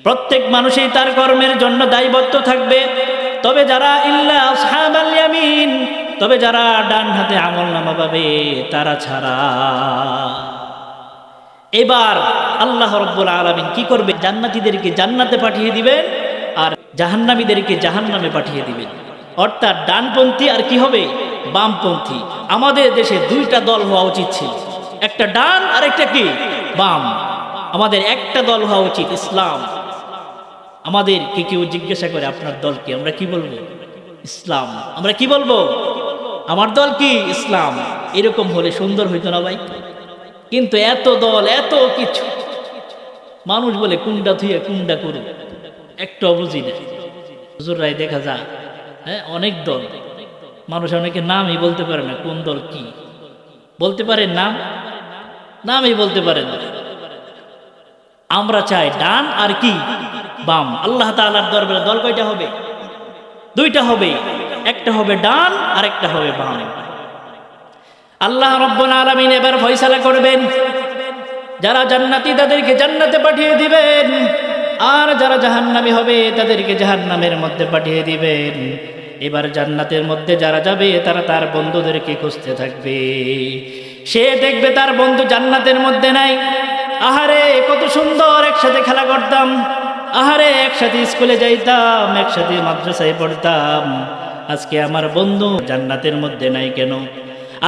প্রত্যেক মানুষই তার কর্মের জন্য দায়বদ্ধ থাকবে, তবে যারা ইল্লা আসহাবাল ইয়ামিন, তবে যারা ডান হাতে আমলনামা পাবে তারা ছাড়া। এবার আল্লাহ রাব্বুল আলামিন কি করবে? জান্নাতীদেরকে জান্নাতে পাঠিয়ে দিবেন আর জাহান্নামীদেরকে জাহান্নামে পাঠিয়ে দিবেন। অর্থাৎ ডানপন্থী আর কি হবে? বামপন্থী। আমাদের দেশে দুইটা দল হওয়া উচিত ছিল, একটা ডান আর একটা কি বাম। আমাদের একটা দল হওয়া উচিত, ইসলাম। আমাদেরকে কেউ জিজ্ঞাসা করে আপনার দল কি, আমরা কি বলবো? ইসলাম। আমরা কি বলবো? আমার দল কি? ইসলাম। এরকম হলে সুন্দর হইতো না ভাই? কিন্তু এত দল, এত কিছু, মানুষ বলে কুন্ডা থুয়ে কুন্ডা করুক, একটু বুঝি না। হুজুররাই দেখা যায়, হ্যাঁ, অনেক দল। মানুষ অনেকে নামই বলতে পারে না, কোন দল কি বলতে পারে, নামই বলতে পারে না। আমরা চাই ডান আর কি বাম। আল্লাহ তাআলার দরবারে দল কয়টা হবে? দুইটা হবে, একটা হবে ডান আর একটা হবে বাম। আল্লাহ রাব্বুল আলামিন এবার ফয়সালা করবেন, যারা জান্নাতি তাদেরকে জান্নাতে পাঠিয়ে দিবেন, আর যারা জাহান্নামী হবে তাদেরকে জাহান্নামের মধ্যে পাঠিয়ে দিবেন। এবার জান্নাতের মধ্যে যারা যাবে তারা তার বন্ধুদেরকে খুঁজতে থাকবে। সে দেখবে তার বন্ধু জান্নাতের মধ্যে নাই। আহারে কত সুন্দর একসাথে খেলা করতাম, আহারে একসাথে স্কুলে যাইতাম, একসাথে মাদ্রাসায় পড়তাম, আজকে আমার বন্ধু জান্নাতের মধ্যে নাই কেন?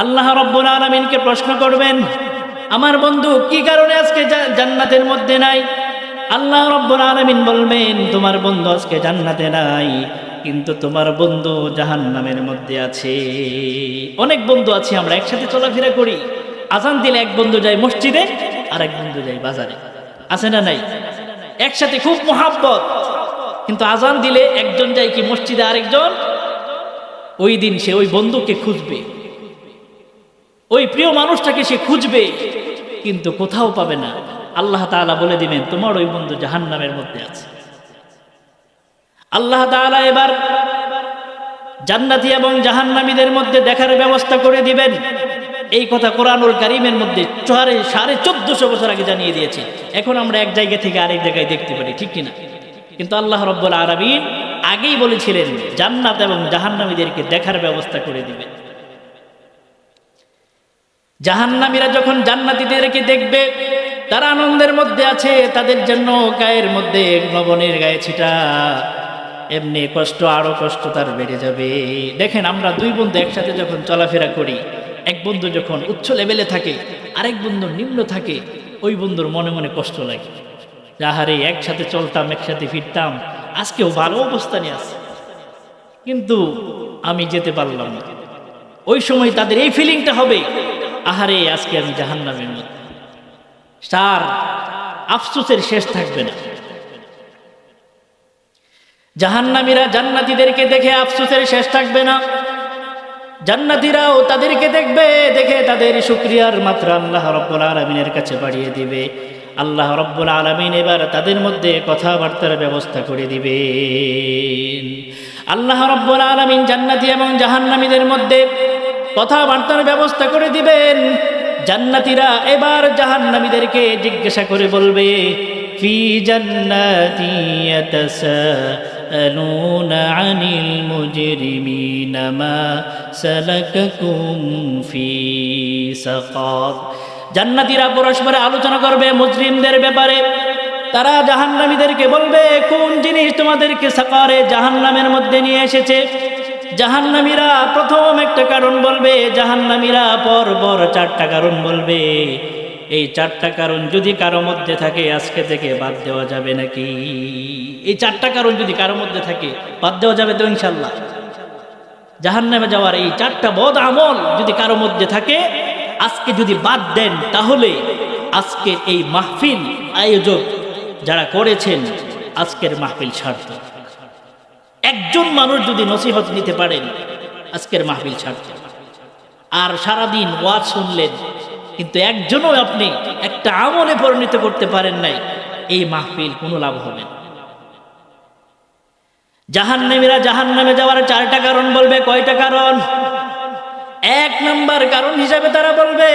আল্লাহ রাব্বুল আলামিনকে প্রশ্ন করবেন, আমার বন্ধু কি কারণে আজকে জান্নাতের মধ্যে নাই? আল্লাহ রাব্বুল আলামিন বলবেন, তোমার বন্ধু আজকে জান্নাতে নাই, কিন্তু তোমার বন্ধু জাহান্নামের মধ্যে আছে। অনেক বন্ধু আছে, আমরা একসাথে চলাফেরা করি, আজান দিলে এক বন্ধু যায় মসজিদে আর এক বন্ধু যায় বাজারে, আছে না নাই? একসাথে খুব মোহাব্বত, কিন্তু আজান দিলে একজন যায় কি মসজিদে, আরেকজন ওই দিন সে ওই বন্ধুকে খুঁজবে, ওই প্রিয় মানুষটাকে সে খুঁজবে, কিন্তু কোথাও পাবে না। আল্লাহ তাআলা বলে দিবেন, তোমার ওই বন্ধু জাহান্নামের মধ্যে আছে। আল্লাহ তাআলা এবার জান্নাতি এবং জাহান্নামীদের মধ্যে দেখার ব্যবস্থা করে দিবেন। এই কথা কোরআনুল কারীমের মধ্যে 1450 বছর আগে জানিয়ে দিয়েছে। এখন আমরা এক জায়গা থেকে আরেক জায়গায় দেখতে পারি, ঠিক কিনা? কিন্তু আল্লাহ রাব্বুল আলামিন আগেই বলেছিলেন জান্নাত এবং জাহান্নামীদেরকে দেখার ব্যবস্থা করে দিবেন। জাহান্নামীরা যখন জান্নাতীদেরকে দেখবে, তারা আনন্দের মধ্যে আছে, তাদের জন্য গায়ের মধ্যে লবণের গায়ে ছিটা, এমনি কষ্ট, আরো কষ্ট তার বেড়ে যাবে। দেখেন, আমরা দুই বন্ধু একসাথে যখন চলাফেরা করি, এক বন্ধু যখন উচ্চ লেভেলে থাকে, আরেক বন্ধু নিম্ন থাকে, ওই বন্ধুর মনে মনে কষ্ট লাগে, যাহারে একসাথে চলতাম, একসাথে ফিরতাম, আজকেও ভালো অবস্থানে আছে, কিন্তু আমি যেতে পারলাম না। ওই সময় তাদের এই ফিলিংটা হবে, আহারে আজকে আমি জাহান্নামের মধ্যে। তার আফসোসের শেষ থাকবে না। জাহান্নামীরা জান্নাতীদেরকে দেখে আফসোসের শেষ থাকবে না। জান্নাতীরাও তাদেরকে দেখবে, দেখে তাদের শুকরিয়ার মাত্রা আল্লাহ রাব্বুল আলামিনের কাছে বাড়িয়ে দিবে। আল্লাহ রাব্বুল আলামিন এবার তাদের মধ্যে কথাবার্তার ব্যবস্থা করে দিবেন। আল্লাহ রাব্বুল আলামিন জান্নাতী এবং জাহান্নামীদের মধ্যে কথাবার্তার ব্যবস্থা করে দিবেন। জান্নাতীরা এবার জাহান্নামীদেরকে জিজ্ঞাসা করে বলবে, ফি জান্নাতি ইয়াতাসাআলুনা আনিল মুজরিমিনা মা সালাকাকুম ফি সাকার। জান্নাতীরা পরস্পরে আলোচনা করবে মুজরিমদের ব্যাপারে। তারা জাহান্নামীদেরকে বলবে, কোন জিনিস তোমাদেরকে সাকারে, জাহান্নামের মধ্যে নিয়ে এসেছে? জাহান্নামীরা প্রথম একটা কারণ বলবে, জাহান্নামীরা পরপর 4টা কারণ বলবে। এই 4টা কারণ যদি কারো মধ্যে থাকে, আজকে থেকে বাদ দেওয়া যাবে নাকি? এই 4টা কারণ যদি কারো মধ্যে থাকে, বাদ দেওয়া যাবে তো ইনশাল্লাহ? জাহান্নামে যাওয়ার এই 4টা বদ আমল যদি কারো মধ্যে থাকে, আজকে যদি বাদ দেন, তাহলে আজকের এই মাহফিল আয়োজক যারা করেছেন, আজকের মাহফিল সার্থক। একজন মানুষ যদি নসিহত নিতে পারেন, আজকের মাহফিল সার্থক। আর সারাদিন ওয়াজ শুনলেন, কিন্তু একজনও আপনি একটা আমলে পরিণত করতে পারেন নাই, এই মাহফিল কোনো লাভ হবে না। জাহান্নামীরা জাহান্নামে যাওয়ার 4টা কারণ বলবে। কয়টা কারণ? 1 নম্বর কারণ হিসাবে তারা বলবে,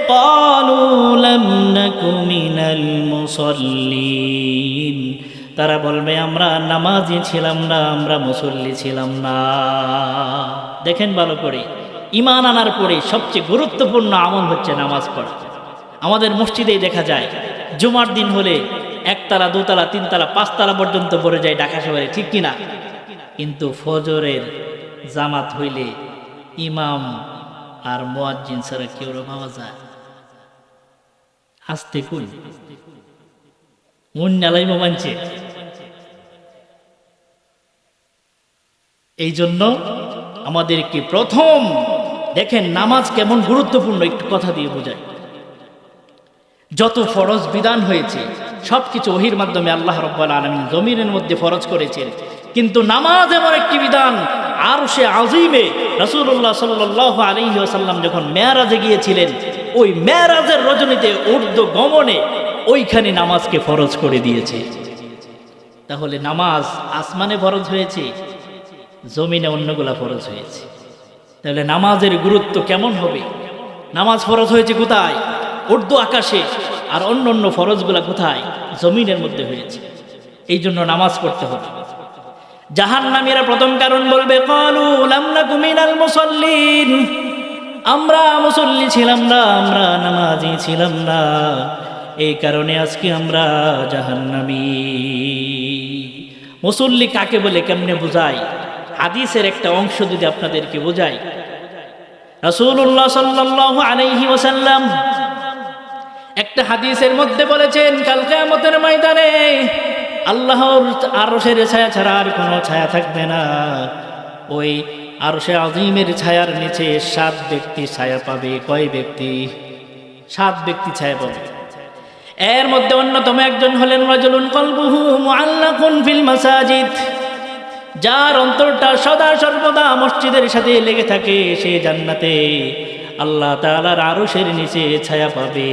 ক্বালু লাম নাকু মিনাল মুসাল্লিন। তারা বলবে, আমরা নামাজি ছিলাম না, আমরা মুসল্লি ছিলাম না। দেখেন ভালো করে, ঈমান আনার পরে সবচেয়ে গুরুত্বপূর্ণ আমল হচ্ছে নামাজ পড়া। আমাদের মসজিদেই দেখা যায়, জুমার দিন হলে 1 তলা 2 তলা 3 তলা 5 তলা পর্যন্ত পড়ে যায় ঢাকা শহরে, ঠিক কিনা? কিন্তু ফজরের জামাত হইলে ইমাম আর মুয়াজ্জিন ছাড়া কেউ পাওয়া যায়? আসতে কই? মন নালাই মানছে। এই জন্য আমাদেরকে প্রথম দেখেন নামাজ কেমন গুরুত্বপূর্ণ, একটু কথা দিয়ে বোঝায়। যত ফরজ বিধান হয়েছে সবকিছু ওহির মাধ্যমে আল্লাহ রাব্বুল আলামিন জমিনের মধ্যে ফরজ করেছেন, কিন্তু নামাজ এমন একটি বিধান আরশে আজিমে রাসূলুল্লাহ সাল্লাল্লাহু আলাইহি ওয়াসাল্লাম যখন মেরাজে গিয়েছিলেন, ওই মেরাজের রজনীতে ঊর্ধ্ব গমনে ওইখানে নামাজকে ফরজ করে দিয়েছে। তাহলে নামাজ আসমানে ফরজ হয়েছে, জমিনে অন্যগুলা ফরজ হয়েছে। তাহলে নামাজের গুরুত্ব কেমন হবে? নামাজ ফরজ হয়েছে কোথায়? ঊর্ধ্ব আকাশে। আর অন্য অন্য ফরজগুলা কোথায়? জমিনের মধ্যে হয়েছে। এই জন্য নামাজ পড়তে হবে। জাহান্নামীরা প্রথম কারণ বলবে, ক্বালু লাম নাকু মিনাল মুসাল্লিন, আমরা মুসল্লি ছিলাম না, আমরা নামাজি ছিলাম না, এই কারণে আজকে আমরা জাহান্নামী। মুসল্লি কাকে বলে কেমনে বোঝায়? হাদিসের একটা অংশ যদি আপনাদেরকে বোঝাই, রাসূলুল্লাহ সাল্লাল্লাহু আলাইহি ওয়াসাল্লাম একটা হাদিসের মধ্যে বলেছেন, কাল কিয়ামতের ময়দানে আল্লাহর আরশের ছায়া ছাড়া আর কোনো ছায়া থাকবে না। ওই আরশে আজিমের ছায়ার নিচে 7 ব্যক্তি ছায়া পাবে। কয় ব্যক্তি? 7 ব্যক্তি ছায়া পাবে। এর মধ্যে অন্যতম একজন হলেন রাজুলুন কলবুহু মুআল্লাকুন ফিল মাসাজিদ, যার অন্তরটা সদা সর্বদা মসজিদের সাথে লেগে থাকে, সে জান্নাতে আল্লাহ তাআলার আরশের নিচে ছায়া পাবে।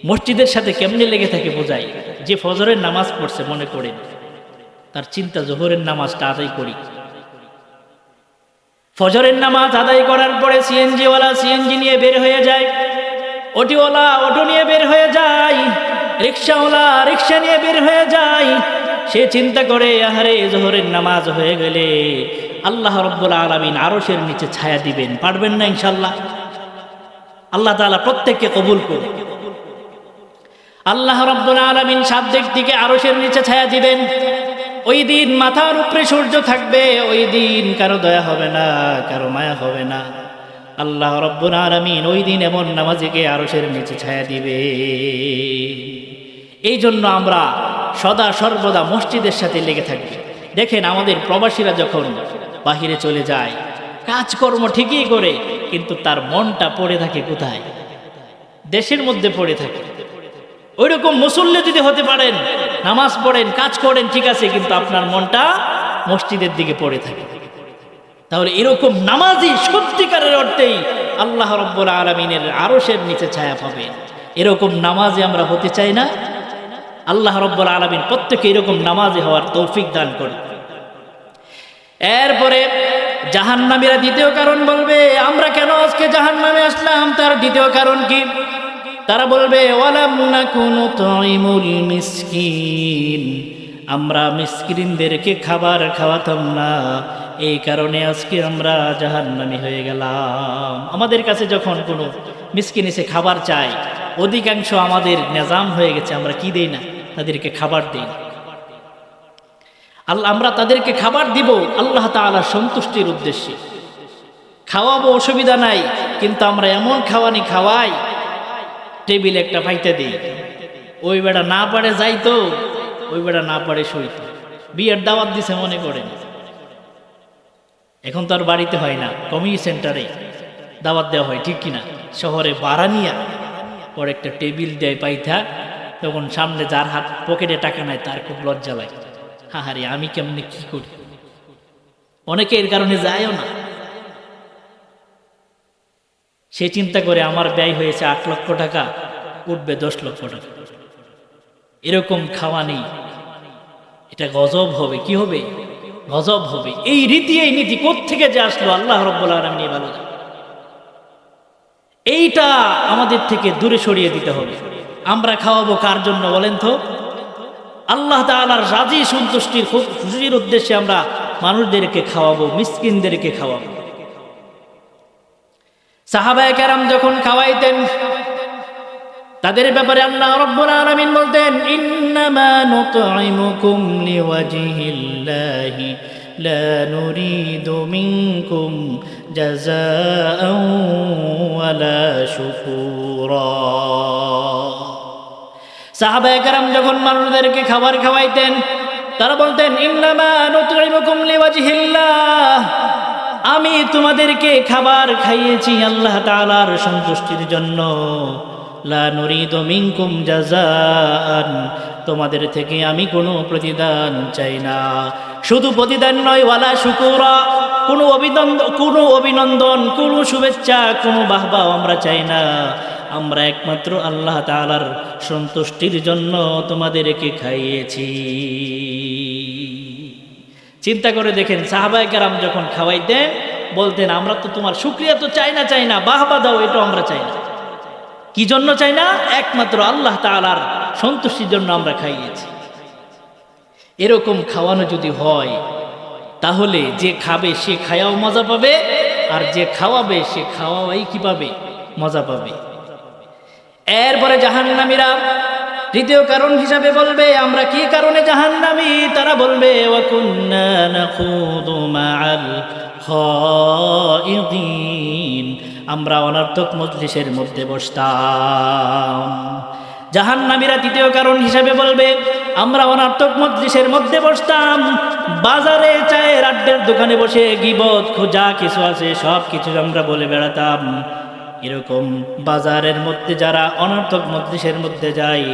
মসজিদের সাথে কেমনে লেগে থাকে বোঝাই। যে ফজরের নামাজ পড়ছে, মনে করেন তার চিন্তা জোহরের নামাজটা আদায় করি। ফজরের নামাজ আদায় করার পরে সিএনজিওয়ালা সিএনজি নিয়ে বের হয়ে যায়, অটোওয়ালা অটো নিয়ে বের হয়ে যায়, রিক্সাওয়ালা রিক্সা নিয়ে বের হয়ে যায়। সে চিন্তা করে, আহারে জোহরের নামাজ হয়ে গেলে আল্লাহ রাব্বুল আলামিন আরশের নিচে ছায়া দিবেন। পারবেন না ইনশাআল্লাহ? আল্লাহ তাআলা প্রত্যেককে কবুল করুন। আল্লাহ রাব্বুল আলামিন 7 ব্যক্তিকে আরশের নিচে ছায়া দিবেন। ওই দিন মাথার উপরে সূর্য থাকবে, ওই দিন কারো দয়া হবে না, কারো মায়া হবে না। আল্লাহ রাব্বুল আলামিন ওই দিন এমন নামাজিকে আরশের নিচে ছায়া দিবে। এই জন্য আমরা সদা সর্বদা মসজিদের সাথে লেগে থাকবে। দেখেন আমাদের প্রবাসীরা যখন বাহিরে চলে যায়, কাজকর্ম ঠিকই করে, কিন্তু তার মনটা পড়ে থাকে কোথায়? দেশের মধ্যে পড়ে থাকে। ওইরকম মুসল্লি যদি হতে পারেন, নামাজ পড়েন, কাজ করেন, ঠিক আছে, কিন্তু আপনার মনটা মসজিদের দিকে পড়ে থাকে। তাহলে এরকম নামাজি সত্যিকারের অর্থেই আল্লাহ রাব্বুল আলামিনের আরশের নিচে ছায়া পাবেন। এরকম নামাজি আমরা হতে চাই না? আল্লাহ রাব্বুল আলামিন প্রত্যেককে এরকম নামাজি হওয়ার তৌফিক দান করুন। এরপরে জাহান্নামীরা দ্বিতীয় কারণ বলবে, আমরা কেন আজকে জাহান্নামে আসলাম? তার দ্বিতীয় কারণ কি? তারা বলবে, ওয়ালাম নাকু নুতঈমুল মিসকিন, আমরা মিসকিনদেরকে খাবার খাওয়াতাম না, এই কারণে আজকে আমরা জাহান্নামী হয়ে গেলাম। আমাদের কাছে যখন কোনো মিসকিন এসে খাবার চায়, অধিকাংশ আমাদের নিজাম হয়ে গেছে, আমরা কি দেই না, তাদেরকে খাবার দেই না। আমরা তাদেরকে খাবার দিব আল্লাহ তাআলার সন্তুষ্টির উদ্দেশ্যে। খাওয়াবো, অসুবিধা নাই, কিন্তু আমরা এমন খাওয়ানি খাওয়াই, টেবিল একটা পাইতে দিই, ওই বেড়া না পারে যাইতো, ওই বেড়া না পারে সইতো। বিয়ের দাওয়াত দিছে মনে করেন, এখন তো আর বাড়িতে হয় না, কমিউনিটি সেন্টারে দাওয়াত দেওয়া হয়, ঠিক কিনা? শহরে ভাড়া নিয়া পরে একটা টেবিল দেয় পাইথা, তখন সামনে যার হাত পকেটে টাকা নাই তার খুব লজ্জা লাগে, হাহারে আমি কেমনে কি করি। অনেকে এর কারণে যায়ও না। সে চিন্তা করে আমার ব্যয় হয়েছে 8 লক্ষ টাকা, উঠবে 10 লক্ষ টাকা। এরকম খাওয়া নেই, এটা গজব হবে। কি হবে? গজব হবে। এই রীতি, এই নীতি কোত্থেকে যে আসলো আল্লাহ রাব্বুল আলামিন ভালো জানেন। এইটা আমাদের থেকে দূরে সরিয়ে দিতে হবে। আমরা খাওয়াবো কার জন্য বলেন তো? আল্লাহ তাআলার রাজি সন্তুষ্টির খুশির উদ্দেশ্যে আমরা মানুষদেরকে খাওয়াবো, মিসকিনদেরকে খাওয়াবো। সাহাবায়ে কেরাম যখন খাওয়াইতেন, তাদের ব্যাপারে আল্লাহ রাব্বুল আলামিন বলতেন, ইন্নামা নুতঈমুকুম লিওয়াজহিল্লাহি লা নুরিদু মিনকুম জাযাআন ওয়ালা শুকুরা। সাহাবায়ে কেরাম যখন মানুষদেরকে খাবার খাওয়াইতেন তারা বলতেন ইন্নামা নুতইমুকুম লিওয়াজহিল্লাহ, আমি তোমাদেরকে খাবার খাইয়েছি আল্লাহ তাআলার সন্তুষ্টির জন্য। লা নুরিদু মিনকুম জাযাআন, তোমাদের থেকে আমি কোনো প্রতিদান চাই না। শুধু প্রতিদান নয়, ওয়ালা শুকুরা, কোনো অভিনন্দন, কোনো শুভেচ্ছা, কোনো বাহবা আমরা চাই না। আমরা একমাত্র আল্লাহ তাআলার সন্তুষ্টির জন্য তোমাদেরকে খাইয়েছি। চিন্তা করে দেখেন, সাহাবায়ে কেরাম যখন খাওয়াইতেন বলতেন আমরা তো তোমার শুকরিয়া তো চাই না, বাহবা দাও এটা আমরা চাই না। কি জন্য চাই না? একমাত্র আল্লাহ তাআলার সন্তুষ্টির জন্য আমরা খাইয়েছি। এরকম খাওয়ানো যদি হয় তাহলে যে খাবে সে খায়াও মজা পাবে, আর যে খাওয়াবে সে খাওয়াই কি পাবে? মজা পাবে। এরপরে জাহান্নামীরা তৃতীয় কারণ হিসাবে বলবে আমরা কি কারণে জাহান্নামী? তারা বলবে ওয়া কুন্না নাখুদু মাআল খায়িদিন, আমরা অনর্থক মজলিসের মধ্যে বসতাম। জাহান্নামীরা তৃতীয় কারণ হিসাবে বলবে আমরা অনর্থক মজলিসের মধ্যে বসতাম, বাজারে চায়ের আড্ডার দোকানে বসে গীবত খোঁজা কিছু আছে সব কিছু আমরা বলে বেড়াতাম। এরকম বাজারের মধ্যে যারা অনর্থক মজলিসের মধ্যে যায়,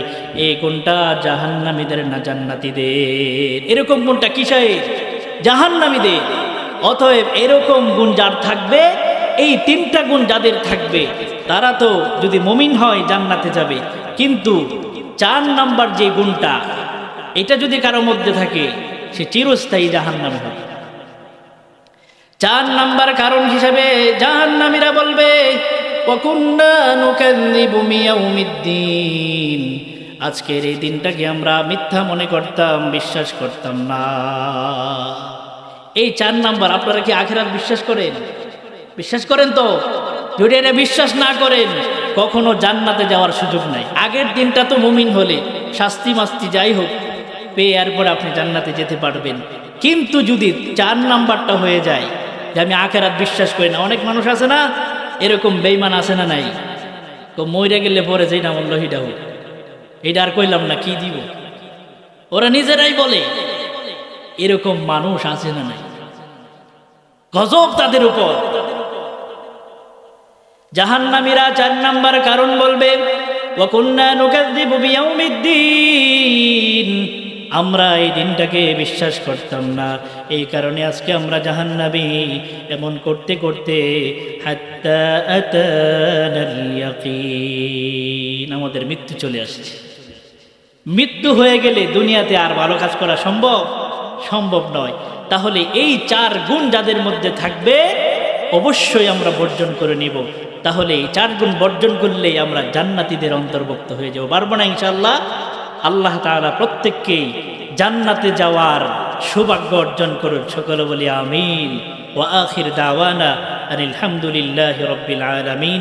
এই গুণটা জাহান্নামীদের না জান্নাতীদের? এরকম গুণটা কিসের? জাহান্নামীদের। অতএব এরকম গুণ যার থাকবে, এই তিনটা গুণ যাদের থাকবে তারা তো যদি মুমিন হয় জান্নাতে যাবে, কিন্তু 4 নাম্বার যে গুণটা, এটা যদি কারো মধ্যে থাকে সে চিরস্থায়ী জাহান্নামী হবে। 4 নাম্বার কারণ হিসাবে জাহান্নামীরা বলবে ওয়া কুন্না নুকাযযিবু বিয়াউমিদ্দিন, আজকের এই দিনটাকে আমরা মিথ্যা মনে করতাম, বিশ্বাস করতাম না। এই 4 নাম্বার। আপনারা কি আখিরাত বিশ্বাস করেন? বিশ্বাস করেন তো? যদি এটা বিশ্বাস না করেন কখনো জান্নাতে যাওয়ার সুযোগ নাই। আগের দিনটা তো মুমিন হলে শাস্তি মাস্তি যাই হোক পেয়ে এরপর আপনি জান্নাতে যেতে পারবেন। কিন্তু যদি 4 নাম্বারটা হয়ে যায় যে আমি আখিরাত বিশ্বাস করি না, অনেক মানুষ আছে না এরকম বেঈমান আছে না নাই? তো মইরা গেলে পরে যেই নাম আল্লাহ হিডাহ, এটা আর কইলাম না কি দিব, ওরা নিজেরাই বলে। এরকম মানুষ আছে না নাই? গজব তাদের উপর। জাহান্নামীরা 4 নাম্বার কারণ বলবে ওয়া কুন্না নুকাযযিবু বিয়াউমিদ্দিন, আমরা এই দিনটাকে বিশ্বাস করতাম না, এই কারণে আজকে আমরা জাহান্নামী। এমন করতে করতে হাত্তা আতানাল ইয়াকিন, আমাদের মৃত্যু চলে আসছে। মৃত্যু হয়ে গেলে দুনিয়াতে আর ভালো কাজ করা সম্ভব নয়। তাহলে এই 4 গুণ যাদের মধ্যে থাকবে অবশ্যই আমরা বর্জন করে নিব। তাহলে এই 4 গুণ বর্জন করলেই আমরা জান্নাতীদের অন্তর্ভুক্ত হয়ে যাব। পারবো না ইনশাআল্লাহ? আল্লাহ তাআলা প্রত্যেককেই জান্নাতে যাওয়ার সৌভাগ্য অর্জন করুন। সকলে বলি আমিন। ওয়া আখির দাওয়ানা আনিল হামদুলিল্লাহি রাব্বিল আলামিন।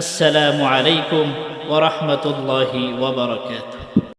আসসালামু আলাইকুম ওয়া রাহমাতুল্লাহি ওয়া বারাকাতুহু।